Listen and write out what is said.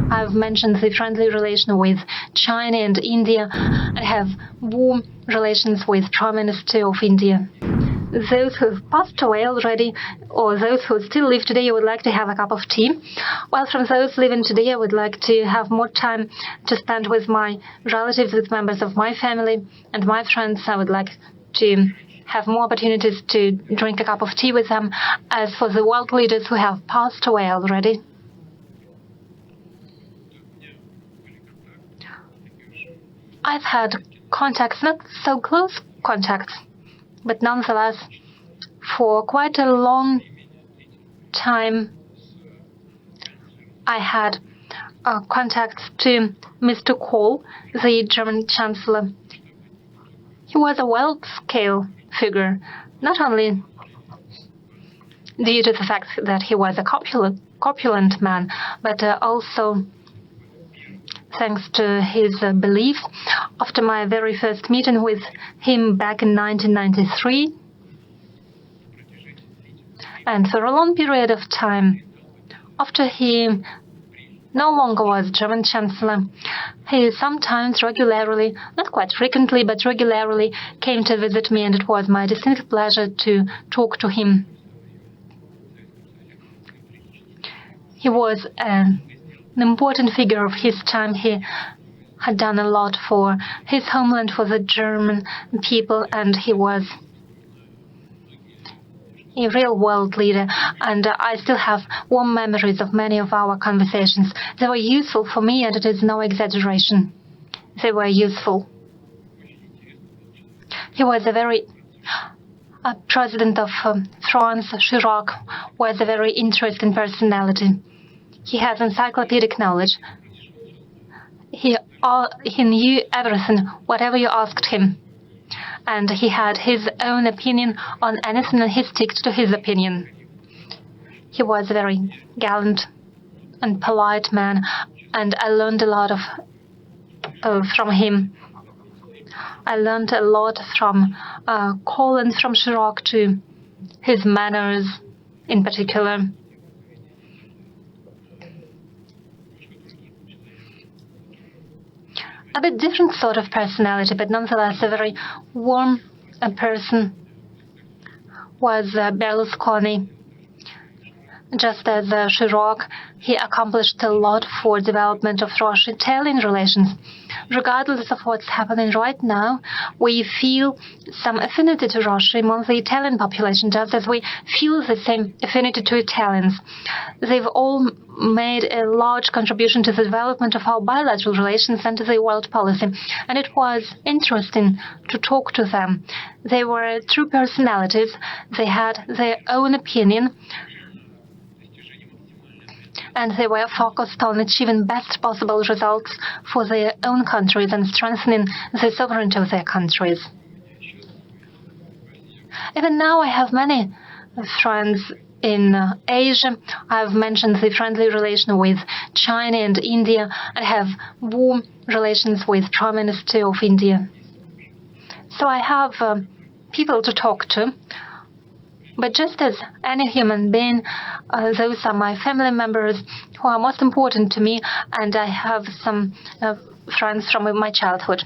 I've mentioned the friendly relation with China and India, and have warm relations with Prime Minister of India. Those who've passed away already, or those who still live today, I would like to have a cup of tea. While from those living today, I would like to have more time to spend with my relatives, with members of my family and my friends. I would like to have more opportunities to drink a cup of tea with them. As for the world leaders who have passed away already, I've had contacts, not so close contacts, but nonetheless, for quite a long time, I had contacts to Mr. Kohl, the German Chancellor. He was a world-scale figure, not only due to the fact that he was a corpulent man, but also thanks to his belief. After my very first meeting with him back in 1993, and for a long period of time, after he no longer was German Chancellor, he sometimes regularly, not quite frequently, but regularly came to visit me, and it was my distinct pleasure to talk to him. He was an important figure of his time. He had done a lot for his homeland, for the German people, and he was a real world leader, and I still have warm memories of many of our conversations. They were useful for me, and it is no exaggeration. They were useful. He was a very President of France, Chirac, was a very interesting personality. He has encyclopedic knowledge. He knew everything, whatever you asked him. And he had his own opinion on anything, and he stuck to his opinion. He was a very gallant and polite man, and I learned a lot from him. I learned a lot from Kohl and from Chirac too, his manners in particular. A bit different sort of personality, but nonetheless a very warm person was Berlusconi. Just as Chirac, he accomplished a lot for development of Russo-Italian relations. Regardless of what's happening right now, we feel some affinity to Russia among the Italian population, just as we feel the same affinity to Italians. They've all made a large contribution to the development of our bilateral relations and to the world policy, and it was interesting to talk to them. They were true personalities. They had their own opinion, and they were focused on achieving best possible results for their own countries and strengthening the sovereignty of their countries. Even now, I have many friends in Asia. I've mentioned the friendly relation with China and India, and have warm relations with Prime Minister of India. So I have people to talk to. But just as any human being, those are my family members who are most important to me, and I have some friends from my childhood.